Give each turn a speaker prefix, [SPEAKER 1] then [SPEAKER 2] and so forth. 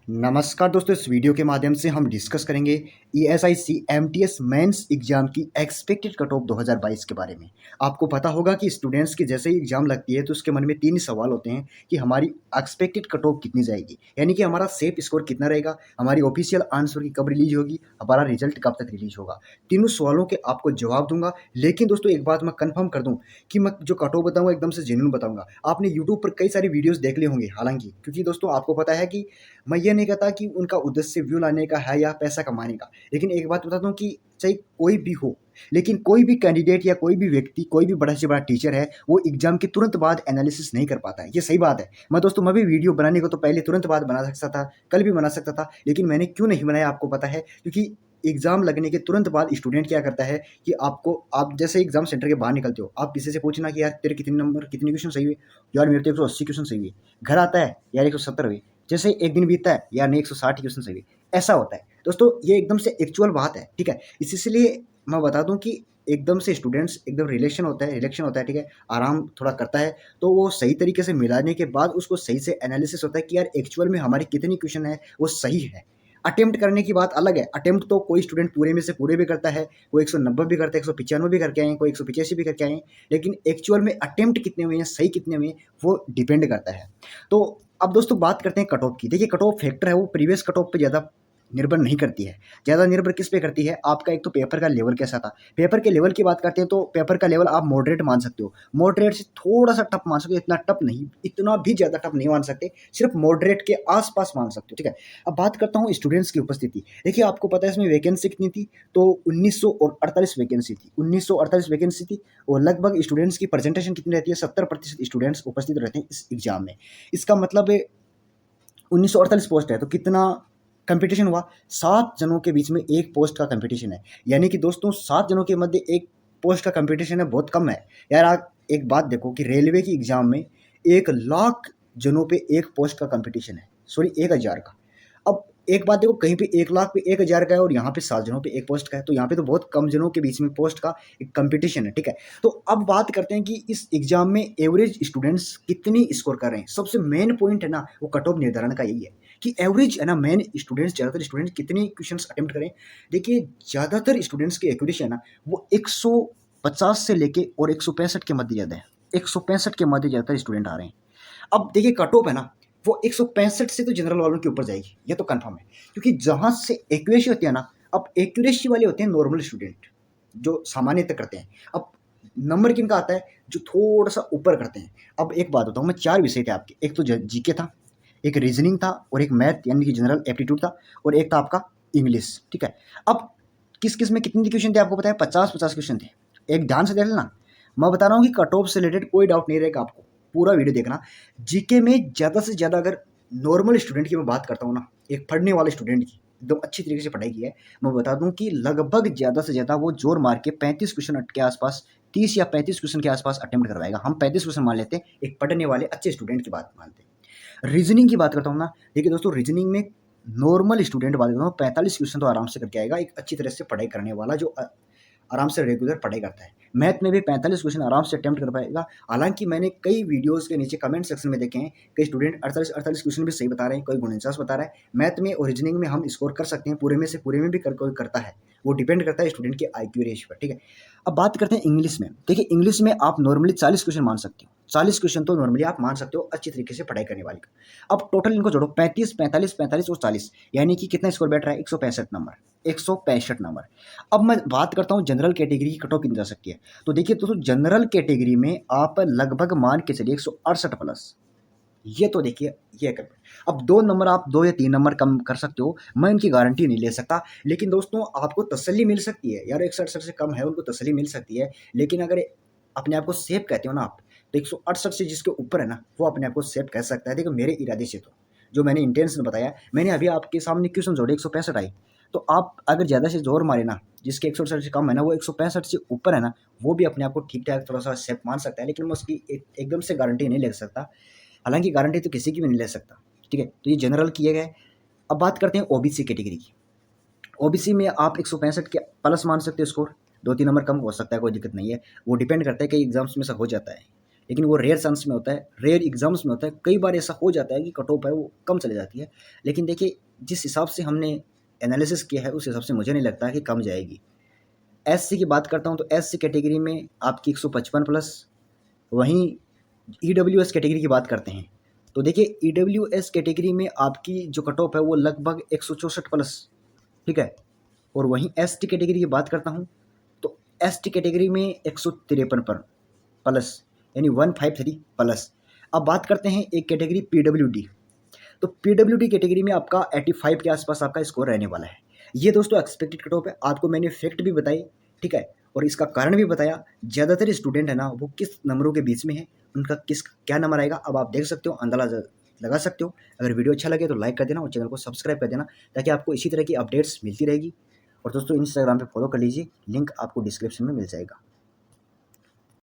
[SPEAKER 1] नमस्कार दोस्तों, इस वीडियो के माध्यम से हम डिस्कस करेंगे ईएसआईसी एमटीएस मेंस एग्जाम की एक्सपेक्टेड कट ऑफ 2022 के बारे में। आपको पता होगा कि स्टूडेंट्स की जैसे ही एग्जाम लगती है तो उसके मन में 3 ही सवाल होते हैं कि हमारी एक्सपेक्टेड कट ऑफ कितनी जाएगी, यानी कि हमारा सेफ स्कोर कितना रहेगा, हमारी ऑफिशियल आंसर की कब रिलीज होगी, हमारा रिजल्ट कब तक रिलीज होगा। तीनों सवालों के आपको जवाब दूंगा। लेकिन दोस्तों एक बात मैं कंफर्म कर दूं कि मैं जो कट ऑफ बताऊंगा एकदम से जेन्युइन बताऊंगा। आपने यूट्यूब पर कई सारी वीडियोस देख लिए होंगे, हालांकि क्योंकि दोस्तों आपको पता है कि मैं ये नहीं कहता कि उनका उद्देश्य व्यू लाने का है या पैसा कमाने का। लेकिन एक बात बताता हूँ कि चाहे कोई भी हो, लेकिन कोई भी कैंडिडेट या कोई भी व्यक्ति, कोई भी बड़ा से बड़ा टीचर है, वो एग्जाम के तुरंत बाद एनालिसिस नहीं कर पाता है। ये सही बात है। मैं भी वीडियो बनाने को तो पहले तुरंत बाद बना सकता था, कल भी बना सकता था, लेकिन मैंने क्यों नहीं बनाया आपको पता है? क्योंकि एग्जाम लगने के तुरंत बाद स्टूडेंट क्या करता है कि आप जैसे एग्जाम सेंटर के बाहर निकलते हो, आप किसी से पूछना कि यार तेरे कितने नंबर, कितने क्वेश्चन सही हुए? यार मेरे तो 180 क्वेश्चन सही हुए। घर आता है, यार 170 हुए। जैसे एक दिन बीतता है, यार नहीं 160 क्वेश्चन सही हुए। ऐसा होता है दोस्तों, ये एकदम से एक्चुअल बात है, ठीक है। इसलिए मैं बता दूं कि एकदम से स्टूडेंट्स एकदम रिलेक्शन होता है, ठीक है, आराम थोड़ा करता है, तो वो सही तरीके से मिलाने के बाद उसको सही से एनालिसिस होता है कि यार एक्चुअल में हमारे कितनी क्वेश्चन है वो सही है। अटेम्प्ट करने की बात अलग है। अटेम्प्ट तो कोई स्टूडेंट पूरे में से पूरे भी करता है, कोई 190 भी करता है, 195 भी करके आए हैं, कोई 185 भी करके आए हैं। लेकिन एक्चुअल में अटेम्प्ट कितने हुए हैं, सही कितने हुए हैं, वो डिपेंड करता है। तो अब दोस्तों बात करते हैं कट ऑफ की। देखिए, कट ऑफ फैक्टर है वो प्रीवियस कट ऑफ पे ज़्यादा निर्भर नहीं करती है। ज़्यादा निर्भर किस पे करती है? आपका एक तो पेपर का लेवल कैसा था। पेपर के लेवल की बात करते हैं तो पेपर का लेवल आप मॉडरेट मान सकते हो। मॉडरेट से थोड़ा सा टफ मान सकते हो, इतना टफ नहीं, इतना भी ज़्यादा टफ नहीं मान सकते, सिर्फ मॉडरेट के आसपास मान सकते हो, ठीक है। अब बात करता हूँ स्टूडेंट्स की उपस्थिति। देखिए, आपको पता है इसमें वैकेंसी कितनी थी? तो 1948 वैकेंसी थी। 1948 वैकेंसी थी और लगभग स्टूडेंट्स की परसेंटेशन कितनी रहती है? 70% स्टूडेंट्स उपस्थित रहते हैं इस एग्जाम में। इसका मतलब 1948 पोस्ट है तो कितना कंपटीशन हुआ? 7 जनों के बीच में एक पोस्ट का कंपटीशन है। यानी कि दोस्तों 7 जनों के मध्य एक पोस्ट का कंपटीशन है, बहुत कम है। यार आप एक बात देखो कि रेलवे की एग्जाम में 1 लाख जनों पे एक पोस्ट का कंपटीशन है, सॉरी 1000 का। अब एक बात देखो, कहीं पे 1 लाख पे 1000 का है और यहाँ पे 7 जनों पे एक पोस्ट का है, तो यहाँ पे तो बहुत कम जनों के बीच में पोस्ट का एक कंपटीशन है, ठीक है। तो अब बात करते हैं कि इस एग्जाम में एवरेज स्टूडेंट्स कितनी स्कोर कर रहे हैं। सबसे मेन पॉइंट है ना, वो कट ऑफ निर्धारण का यही है कि एवरेज है ना, मेन स्टूडेंट्स, ज़्यादातर स्टूडेंट्स कितने क्वेश्चन अटेम्प्ट करें। देखिए, ज़्यादातर स्टूडेंट्स की एक्यूरेसी है ना, वो 150 से लेके और 165 के मध्य ज़्यादा है। 165 के मध्य ज़्यादातर स्टूडेंट आ रहे हैं। अब देखिए, कट ऑफ है ना, वो 165 से तो जनरल वालों के ऊपर जाएगी, ये तो कंफर्म है। क्योंकि जहाँ से एक्यूरेसी होती है ना, अब एक्यूरेसी वाले होते हैं नॉर्मल स्टूडेंट, जो सामान्य तक करते हैं। अब नंबर किनका आता है? जो थोड़ा सा ऊपर करते हैं। अब एक बात बताऊँ मैं, 4 विषय थे आपके, एक तो जीके था, एक रीजनिंग था, और एक मैथ यानी कि जनरल एप्टीट्यूड था, और एक था आपका इंग्लिश, ठीक है। अब किस किस में कितने क्वेश्चन थे आपको पता है? 50-50 क्वेश्चन थे। एक ध्यान से देख लेना, मैं बता रहा हूँ कि कट ऑफ से रिलेटेड कोई डाउट नहीं रहेगा आपको, पूरा वीडियो देखना। जीके में ज़्यादा से ज़्यादा, अगर नॉर्मल स्टूडेंट की मैं बात करता हूँ ना, एक पढ़ने वाले स्टूडेंट की, एकदम अच्छी तरीके से पढ़ाई की है, मैं बता दूं कि लगभग ज़्यादा से ज़्यादा वो जोर मार के 35 क्वेश्चन के आसपास, 30 या 35 क्वेश्चन के आसपास अटेम्प्ट करवाएगा। हम 35 क्वेश्चन मान लेते हैं, एक पढ़ने वाले अच्छे स्टूडेंट की बात मानते हैं। रीजनिंग की बात करता हूँ ना, देखिए दोस्तों, रीजनिंग में नॉर्मल स्टूडेंट बात करता हूँ, 45 क्वेश्चन तो आराम से करके आएगा, एक अच्छी तरह से पढ़ाई करने वाला, जो आराम से रेगुलर पढ़ाई करता है। मैथ में भी 45 क्वेश्चन आराम से अटेम्प्ट कर पाएगा। हालांकि मैंने कई वीडियोस के नीचे कमेंट सेक्शन में देखे हैं, कई स्टूडेंट 48 क्वेश्चन भी सही बता रहे हैं, कोई 49 बता रहा है। मैथ में और रीजनिंग में हम स्कोर कर सकते हैं, पूरे में से पूरे में भी कोई करता है, वो डिपेंड करता है स्टूडेंट के आईक्यू रेशियो पर, ठीक है। अब बात करते हैं इंग्लिश में। देखिए, इंग्लिश में आप नॉर्मली 40 क्वेश्चन मान सकते हो, 40 क्वेश्चन तो नॉर्मली आप मान सकते हो अच्छी तरीके से पढ़ाई करने वाले का। अब टोटल इनको जोड़ो, 35, 45, 45 और 40, यानी कि कितना स्कोर बैठ रहा है? 165 नंबर, 165 नंबर। अब मैं बात करता हूँ जनरल कैटेगरी की कट ऑफ कितनी जा सकती है। तो देखिए दोस्तों, जनरल कैटेगरी में आप लगभग मान के चलिए 168 प्लस। ये तो देखिए, ये कर, अब 2 नंबर, आप 2 या 3 नंबर कम कर सकते हो, मैं इनकी गारंटी नहीं ले सकता। लेकिन दोस्तों आपको तसल्ली मिल सकती है, यार 168 से कम है, उनको तसल्ली मिल सकती है। लेकिन अगर अपने आप को सेफ कहते हो ना आप, तो 168 से जिसके ऊपर है ना, वो अपने आप को सेफ कह सकता है। देखो, मेरे इरादे से तो जो मैंने इंटेंशन बताया, मैंने अभी आपके सामने क्वेश्चन जोड़े, 165 आई, तो आप अगर ज़्यादा से जोर मारे ना, जिसके 168 से कम है ना, वो 165 से ऊपर है ना, वो भी अपने आप को ठीक ठाक थोड़ा सा सेफ मान सकता है। लेकिन मैं उसकी एकदम से गारंटी नहीं ले सकता। हालांकि गारंटी तो किसी की भी नहीं ले सकता, ठीक है। तो ये जनरल किए गए। अब बात करते हैं ओबीसी कैटेगरी की। ओबीसी में आप 165 के प्लस मान सकते हो स्कोर, 2-3 नंबर कम हो सकता है, कोई दिक्कत नहीं है। वो डिपेंड करता है कि एग्जाम्स में से हो जाता है। लेकिन वो रेयर चांस में होता है, रेयर एग्ज़ाम्स में होता है। कई बार ऐसा हो जाता है कि कट ऑफ है वो कम चली जाती है, लेकिन देखिए जिस हिसाब से हमने एनालिसिस किया है उस हिसाब से मुझे नहीं लगता है कि कम जाएगी। एससी की बात करता हूँ तो एससी कैटेगरी में आपकी 155 प्लस, वहीं ईडब्ल्यूएस कैटेगरी की बात करते हैं तो देखिए ईडब्ल्यूएस कैटेगरी में आपकी जो कट ऑफ है वो लगभग 164 प्लस, ठीक है। और वहीं एसटी कैटेगरी की बात करता हूँ तो एसटी कैटेगरी में 153 पर प्लस, यानी 153 प्लस। अब बात करते हैं एक कैटेगरी पीडब्ल्यूडी, तो पीडब्ल्यूडी कैटेगरी में आपका 85 के आसपास आपका स्कोर रहने वाला है। ये दोस्तों एक्सपेक्टेड कट ऑफ है, आपको मैंने फैक्ट भी बताई, ठीक है, और इसका कारण भी बताया। ज़्यादातर स्टूडेंट है ना वो किस नंबरों के बीच में है, उनका किस क्या नंबर आएगा अब आप देख सकते हो, अंदाजा लगा सकते हो। अगर वीडियो अच्छा लगे तो लाइक कर देना और चैनल को सब्सक्राइब कर देना, ताकि आपको इसी तरह की अपडेट्स मिलती रहेगी। और दोस्तों इंस्टाग्राम पे फॉलो कर लीजिए, लिंक आपको डिस्क्रिप्शन में मिल जाएगा।